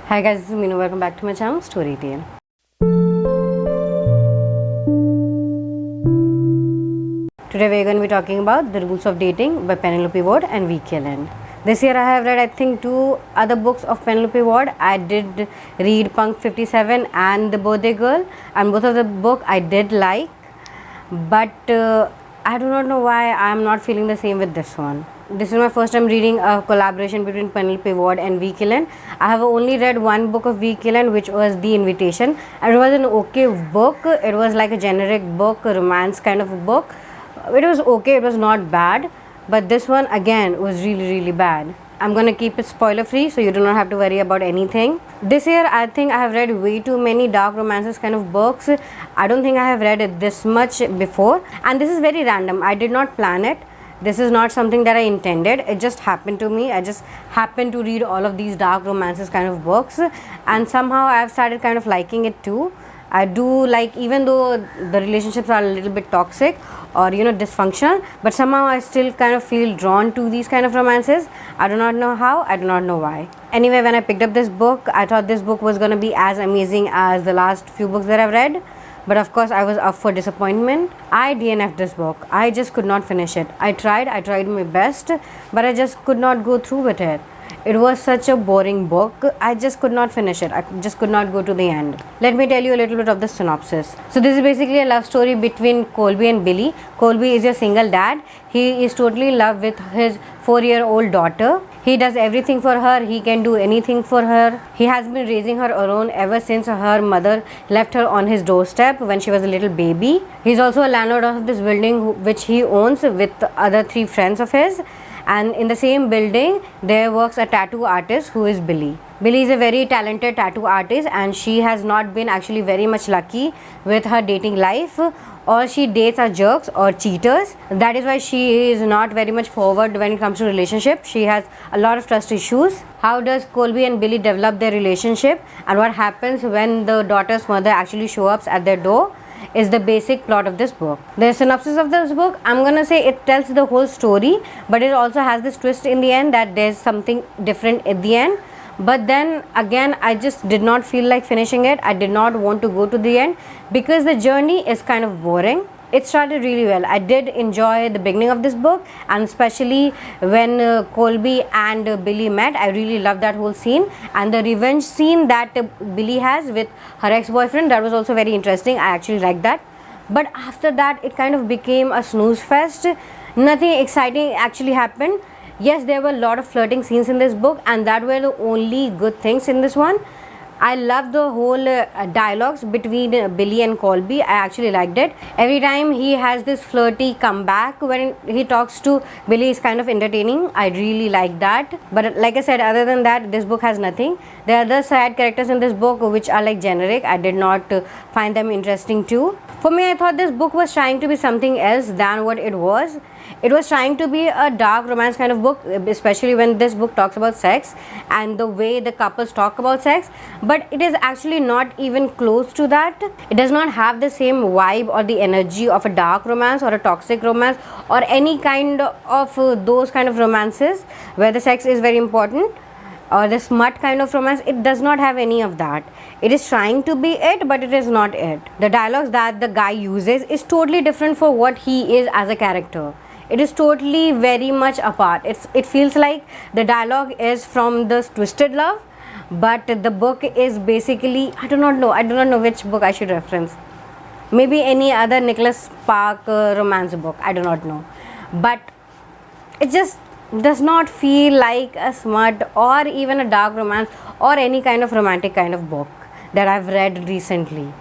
Hi guys, this is Meenu. Welcome back to my channel Story Tale. Today we are going to be talking about The Rules of Dating by Penelope Ward and Keeland. This year I have read I think 2 other books of Penelope Ward. I did read Punk 57 and The Birthday Girl, and both of the book I did like, but I do not know why I am not feeling the same with this one. This is my first time reading a collaboration between Penelope Ward and Keeland. I have only read one book of Keeland, which was The Invitation, and it was an okay book. It was like a generic book, a romance kind of a book. It was okay, it was not bad, but this one again was really bad. I'm gonna keep it spoiler free so you do not have to worry about anything. This year I think I have read way too many dark romances kind of books. I don't think I have read it this much before, and this is very random. I did not plan it. This is not something that I intended. It just happened to me. I just happened to read all of these dark romances kind of books, and somehow I have started kind of liking it too. I do like, even though the relationships are a little bit toxic or dysfunctional, but somehow I still kind of feel drawn to these kind of romances. I do not know how, I do not know why. Anyway, when I picked up this book, I thought this book was going to be as amazing as the last few books that I've read. But of course I was up for disappointment. I DNF'd this book. I just could not finish it. I tried my best, but I just could not go through with it. It was such a boring book. I just could not finish it. I just could not go to the end. Let me tell you a little bit of the synopsis. So this is basically a love story between Colby and Billy. Colby is a single dad. He is totally in love with his 4-year-old daughter. He does everything for her. He can do anything for her. He has been raising her alone ever since her mother left her on his doorstep when she was a little baby. He's also a landlord of this building which he owns with other 3 friends of his. And in the same building there works a tattoo artist who is Billy. Billy is a very talented tattoo artist, and she has not been actually very much lucky with her dating life. All she dates are jerks or cheaters. That is why she is not very much forward when it comes to relationship. She has a lot of trust issues. How does Colby and Billy develop their relationship, and what happens when the daughter's mother actually shows up at their door is the basic plot of this book. The synopsis of this book, I'm gonna say it tells the whole story, but it also has this twist in the end that there's something different at the end. But then again, I just did not feel like finishing it. I did not want to go to the end because the journey is kind of boring. It started really well. I did enjoy the beginning of this book, and especially when Colby and Billy met. I really loved that whole scene, and the revenge scene that Billy has with her ex-boyfriend, that was also very interesting. I actually liked that. But after that it kind of became a snooze fest. Nothing exciting actually happened. Yes, there were a lot of flirting scenes in this book, and that were the only good things in this one. I love the whole dialogues between Billy and Colby. I actually liked it. Every time he has this flirty comeback when he talks to Billy is kind of entertaining. I really like that. But like I said, other than that, this book has nothing. There are other side characters in this book which are like generic. I did not find them interesting too. For me, I thought this book was trying to be something else than what it was. It was trying to be a dark romance kind of book, especially when this book talks about sex and the way the couples talk about sex, but it is actually not even close to that. It does not have the same vibe or the energy of a dark romance or a toxic romance or any kind of those kind of romances where the sex is very important, or the smut kind of romance. It does not have any of that. It is trying to be it, but it is not it. The dialogues that the guy uses is totally different for what he is as a character. It is totally very much apart. It feels like the dialogue is from the Twisted Love, but the book is basically, I do not know which book I should reference. Maybe any other Nicholas Spark romance book, I do not know. But it just does not feel like a smut or even a dark romance or any kind of romantic kind of book that I've read recently.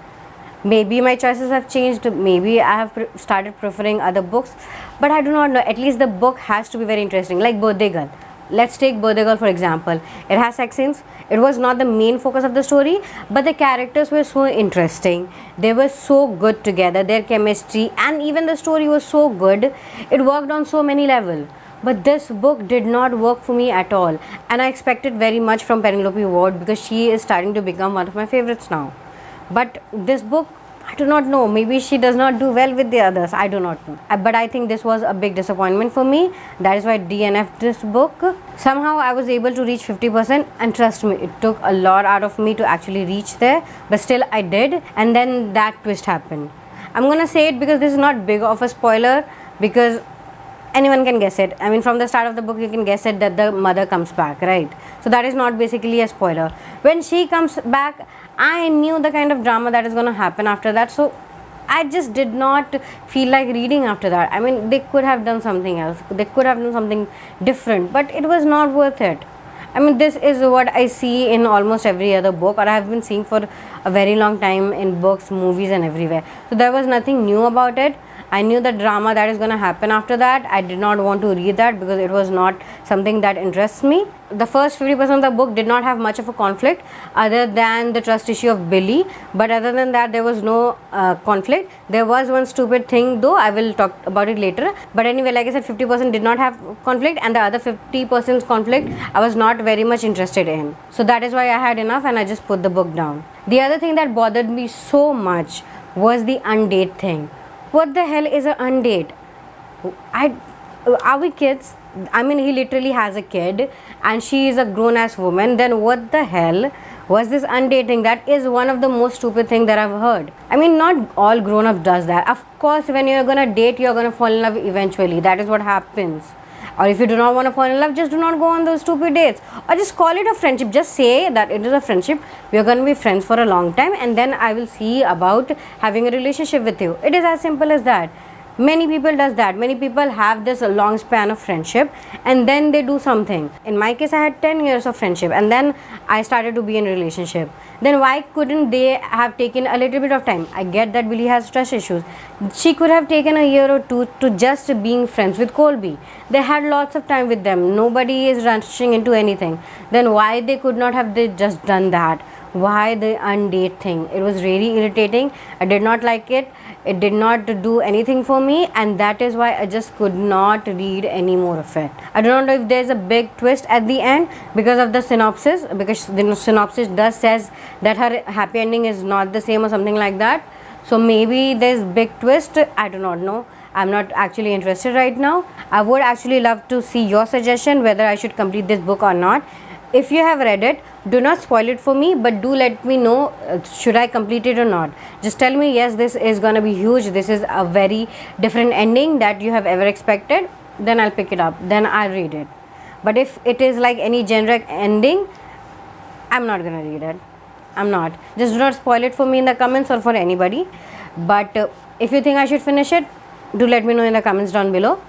Maybe my choices have changed. Maybe I have started preferring other books, but I do not know. At least the book has to be very interesting. Like Birthday Girl. Let's take Birthday Girl for example. It has sex scenes. It was not the main focus of the story, but the characters were so interesting. They were so good together. Their chemistry and even the story was so good. It worked on so many levels. But this book did not work for me at all, and I expected very much from Penelope Ward because she is starting to become one of my favorites now. But this book I do not know. Maybe she does not do well with the others. I do not know. But I think this was a big disappointment for me. That is why I DNF'd this book. Somehow I was able to reach 50%, and trust me, it took a lot out of me to actually reach there. But still I did, and then that twist happened. I'm gonna say it because this is not big of a spoiler, because anyone can guess it. I mean, from the start of the book you can guess it that the mother comes back, right? So that is not basically a spoiler. When she comes back, I knew the kind of drama that is going to happen after that, so I just did not feel like reading after that. I mean, they could have done something else, they could have done something different, but it was not worth it. I mean, this is what I see in almost every other book, or I have been seeing for a very long time in books, movies and everywhere. So there was nothing new about it. I knew the drama that is going to happen after that. I did not want to read that because it was not something that interests me. The first 50% of the book did not have much of a conflict other than the trust issue of Billy, but other than that there was no conflict. There was one stupid thing though, I will talk about it later, but anyway, like I said, 50% did not have conflict, and the other 50% conflict I was not very much interested in. So that is why I had enough and I just put the book down. The other thing that bothered me so much was the undate thing. What the hell is an undate? Are we kids? I mean, he literally has a kid and she is a grown-ass woman. Then what the hell was this undating? That is one of the most stupid things that I've heard. I mean, not all grown-ups does that. Of course, when you're gonna date, you're gonna fall in love eventually. That is what happens. Or if you do not want to fall in love, just do not go on those stupid dates, or just call it a friendship. Just say that it is a friendship, we are going to be friends for a long time, and then I will see about having a relationship with you. It is as simple as that. Many people does that. Many people have this long span of friendship and then they do something. In my case, I had 10 years of friendship and then I started to be in a relationship. Then why couldn't they have taken a little bit of time? I get that Billy has trust issues. She could have taken a year or two to just being friends with Colby. They had lots of time with them. Nobody is rushing into anything. Then why they could not have they just done that? Why the undate thing? It was really irritating. I did not like it. It did not do anything for me, and that is why I just could not read any more of it. I do not know if there's a big twist at the end because of the synopsis, because the synopsis does says that her happy ending is not the same or something like that. So maybe there's big twist. I do not know. I'm not actually interested right now. I would actually love to see your suggestion whether I should complete this book or not. If you have read it, do not spoil it for me, but do let me know should I complete it or not. Just tell me, yes, this is gonna be huge, this is a very different ending that you have ever expected, then I'll pick it up, then I'll read it. But if it is like any generic ending, I'm not gonna read it. I'm not. Just do not spoil it for me in the comments or for anybody. But if you think I should finish it, do let me know in the comments down below.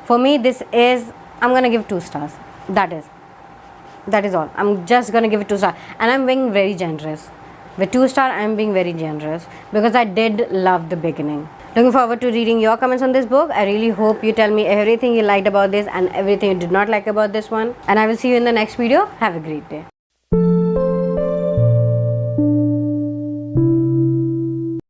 For me, this is, I'm gonna give 2 stars. That is all. I'm just gonna give it 2 stars, and I'm being very generous. With 2 stars, I'm being very generous because I did love the beginning. Looking forward to reading your comments on this book. I really hope you tell me everything you liked about this and everything you did not like about this one. And I will see you in the next video. Have a great day.